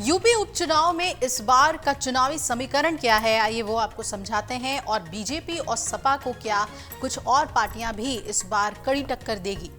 UP उपचुनाव में इस बार का चुनावी समीकरण क्या है, आइए वो आपको समझाते हैं। और बीजेपी और सपा को क्या कुछ और पार्टियां भी इस बार कड़ी टक्कर देगी।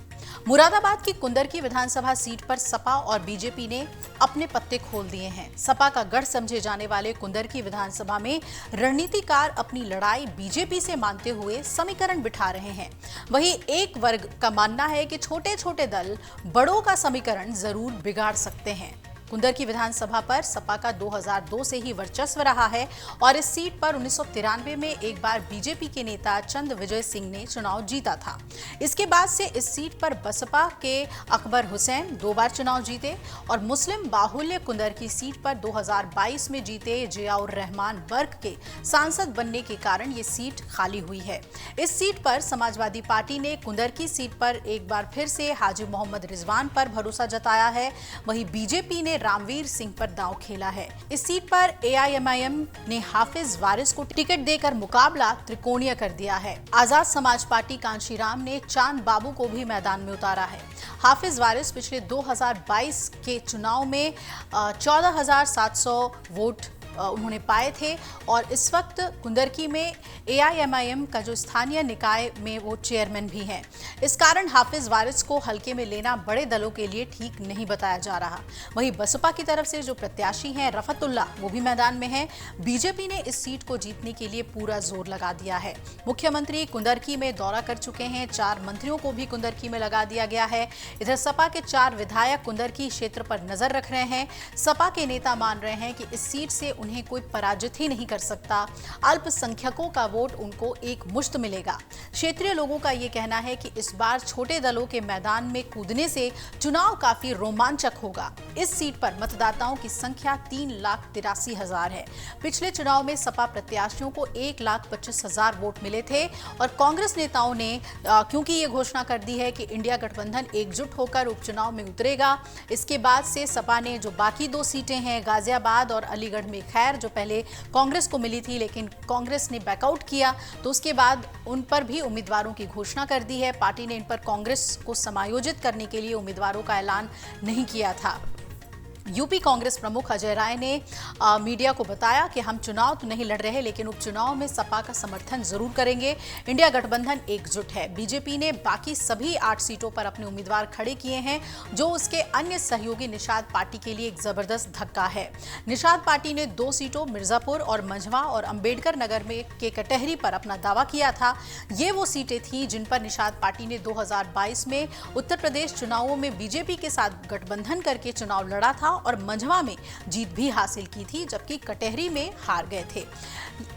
मुरादाबाद की कुंदर की विधानसभा सीट पर सपा और बीजेपी ने अपने पत्ते खोल दिए हैं। सपा का गढ़ समझे जाने वाले कुंदर की विधानसभा में रणनीतिकार अपनी लड़ाई बीजेपी से मानते हुए समीकरण बिठा रहे हैं। वहीं एक वर्ग का मानना है कि छोटे छोटे दल बड़ों का समीकरण जरूर बिगाड़ सकते हैं। कुंदर की विधानसभा पर सपा का 2002 से ही वर्चस्व रहा है और इस सीट पर 1993 में एक बार बीजेपी के नेता चंद विजय सिंह ने चुनाव जीता था। इसके बाद से इस सीट पर बसपा के अकबर हुसैन 2 बार चुनाव जीते और मुस्लिम बाहुल्य कुंदर की सीट पर 2022 में जीते जियाउर रहमान वर्ग के सांसद बनने के कारण ये सीट खाली हुई है। इस सीट पर समाजवादी पार्टी ने कुंदर की सीट पर एक बार फिर से हाजी मोहम्मद रिजवान पर भरोसा जताया है। वहीं बीजेपी ने रामवीर सिंह पर दांव खेला है। इस सीट पर एआईएमआईएम ने हाफिज वारिस को टिकट देकर मुकाबला त्रिकोणीय कर दिया है। आजाद समाज पार्टी कांशीराम ने चांद बाबू को भी मैदान में उतारा है। हाफिज वारिस पिछले 2022 के चुनाव में 14,700 वोट उन्होंने पाए थे और इस वक्त कुंदरकी में एआईएमआईएम का जो स्थानीय निकाय में वो चेयरमैन भी हैं। इस कारण हाफिज वारिस को हल्के में लेना बड़े दलों के लिए ठीक नहीं बताया जा रहा। वहीं बसपा की तरफ से जो प्रत्याशी हैं रफतुल्ला, वो भी मैदान में हैं। बीजेपी ने इस सीट को जीतने के लिए पूरा जोर लगा दिया है। मुख्यमंत्री कुंदरकी में दौरा कर चुके हैं। 4 मंत्रियों को भी कुंदरकी में लगा दिया गया है। इधर सपा के 4 विधायक कुंदरकी क्षेत्र पर नजर रख रहे हैं। सपा के नेता मान रहे हैं कि इस सीट से उन्हें कोई पराजित ही नहीं कर सकता। अल्पसंख्यकों का वोट उनको एक मुश्त मिलेगा। क्षेत्रीय लोगों का ये कहना है कि इस बार छोटे दलों के मैदान में कूदने से चुनाव काफी रोमांचक होगा। इस सीट पर मतदाताओं की संख्या 3,83,000 है। पिछले चुनाव में सपा प्रत्याशियों को 1,25,000 वोट मिले थे और कांग्रेस नेताओं ने क्योंकि ये घोषणा कर दी है कि इंडिया गठबंधन एकजुट होकर उपचुनाव में उतरेगा, इसके बाद से सपा ने जो बाकी 2 सीटें हैं गाजियाबाद और अलीगढ़ में, खैर जो पहले कांग्रेस को मिली थी लेकिन कांग्रेस ने बैकआउट किया, तो उसके बाद उन पर भी उम्मीदवारों की घोषणा कर दी है। पार्टी ने इन पर कांग्रेस को समायोजित करने के लिए उम्मीदवारों का ऐलान नहीं किया था। यूपी कांग्रेस प्रमुख अजय राय ने मीडिया को बताया कि हम चुनाव तो नहीं लड़ रहे लेकिन उपचुनाव में सपा का समर्थन जरूर करेंगे। इंडिया गठबंधन एकजुट है। बीजेपी ने बाकी सभी 8 सीटों पर अपने उम्मीदवार खड़े किए हैं, जो उसके अन्य सहयोगी निषाद पार्टी के लिए एक जबरदस्त धक्का है। निषाद पार्टी ने 2 सीटों मिर्जापुर और मंझवा और अंबेडकर नगर में के कटहरी पर अपना दावा किया था। ये वो सीटें थीं जिन पर निषाद पार्टी ने 2022 में उत्तर प्रदेश चुनावों में बीजेपी के साथ गठबंधन करके चुनाव लड़ा था और मंझवा में जीत भी हासिल की थी, जबकि कटहरी में हार गए थे।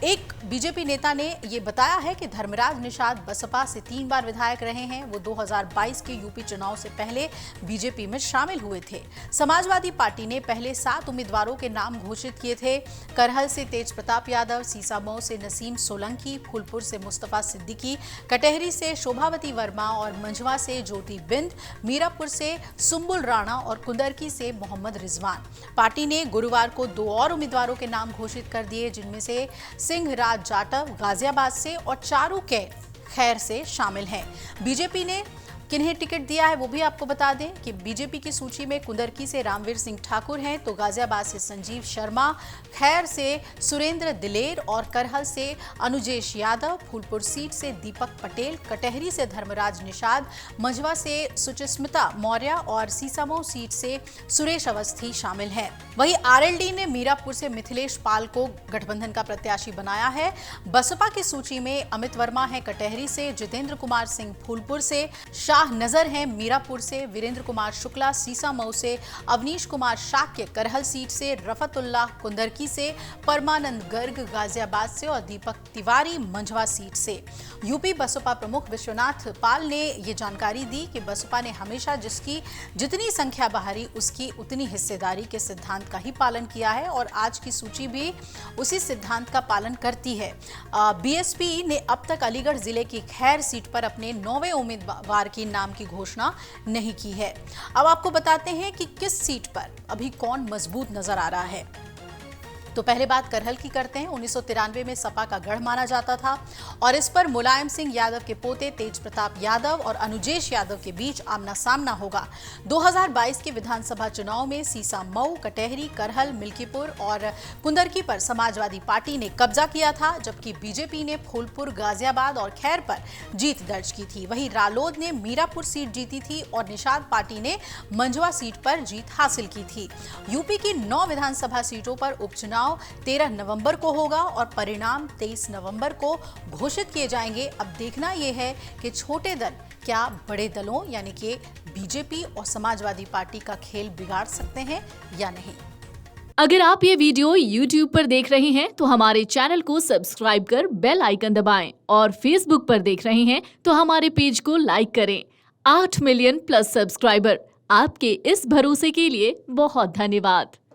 एक बीजेपी नेता ने यह बताया है कि धर्मराज निषाद बसपा से 3 बार विधायक रहे हैं। वो 2022 के यूपी चुनाव से पहले बीजेपी में शामिल हुए थे। समाजवादी पार्टी ने पहले 7 उम्मीदवारों के नाम घोषित किए थे। करहल से तेज प्रताप यादव, सीसामऊ से नसीम सोलंकी, फूलपुर से मुस्तफा सिद्दीकी, कटहरी से शोभावती वर्मा और मंझवा से ज्योति बिंद, मीरापुर से सुम्बुल राणा और कुंदरकी से मोहम्मद रिजवान। पार्टी ने गुरुवार को 2 और उम्मीदवारों के नाम घोषित कर दिए, जिनमें से सिंह राज जाटव गाजियाबाद से और चारू खैर से शामिल हैं। बीजेपी ने किन्हें टिकट दिया है वो भी आपको बता दें कि बीजेपी की सूची में कुंदरकी से रामवीर सिंह ठाकुर हैं, तो गाजियाबाद से संजीव शर्मा, खैर से सुरेंद्र दिलेर और करहल से अनुजेश यादव, फूलपुर सीट से दीपक पटेल, कटहरी से धर्मराज निषाद, मंझवा से सुचिस्मिता मौर्य और सीसामऊ सीट से सुरेश अवस्थी शामिल हैं। वहीं आरएलडी ने मीरापुर से मिथिलेश पाल को गठबंधन का प्रत्याशी बनाया है। बसपा की सूची में अमित वर्मा है कटहरी से, जितेंद्र कुमार सिंह फूलपुर से, शाह नजर हैं मीरापुर से, वीरेंद्र कुमार शुक्ला सीसामऊ से, अवनीश कुमार शाक्य करहल सीट से, रफतुल्ला कुंदरकी से, परमानंद गर्ग गाजियाबाद से और दीपक तिवारी मंझवा सीट से। यूपी बसपा प्रमुख विश्वनाथ पाल ने ये जानकारी दी कि बसपा ने हमेशा जिसकी जितनी संख्या बाहरी उसकी उतनी हिस्सेदारी के सिद्धांत का ही पालन किया है और आज की सूची भी उसी सिद्धांत का पालन करती है। बीएसपी ने अब तक अलीगढ़ जिले की खैर सीट पर अपने 9वें उम्मीदवार की नाम की घोषणा नहीं की है। अब आपको बताते हैं कि किस सीट पर अभी कौन मजबूत नजर आ रहा है। तो पहले बात करहल की करते हैं। 1993 में सपा का गढ़ माना जाता था और इस पर मुलायम सिंह यादव के पोते तेज प्रताप यादव और अनुजेश यादव के बीच आमना सामना होगा। 2022 के विधानसभा चुनाव में सीसा, मऊ, कटेहरी, करहल, मिल्कीपुर और कुंदरकी पर समाजवादी पार्टी ने कब्जा किया था, जबकि बीजेपी ने फूलपुर, गाजियाबाद और खैर पर जीत दर्ज की थी। वहीं रालोद ने मीरापुर सीट जीती थी और निषाद पार्टी ने मंझवा सीट पर जीत हासिल की थी। यूपी की 9 विधानसभा सीटों पर उपचुनाव 13 नवंबर को होगा और परिणाम 23 नवंबर को घोषित किए जाएंगे। अब देखना यह है कि छोटे दल क्या बड़े दलों यानी कि बीजेपी और समाजवादी पार्टी का खेल बिगाड़ सकते हैं या नहीं। अगर आप ये वीडियो YouTube पर देख रहे हैं तो हमारे चैनल को सब्सक्राइब कर बेल आइकन दबाएं और Facebook पर देख रहे हैं तो हमारे पेज को लाइक करें। 8 मिलियन प्लस सब्सक्राइबर, आपके इस भरोसे के लिए बहुत धन्यवाद।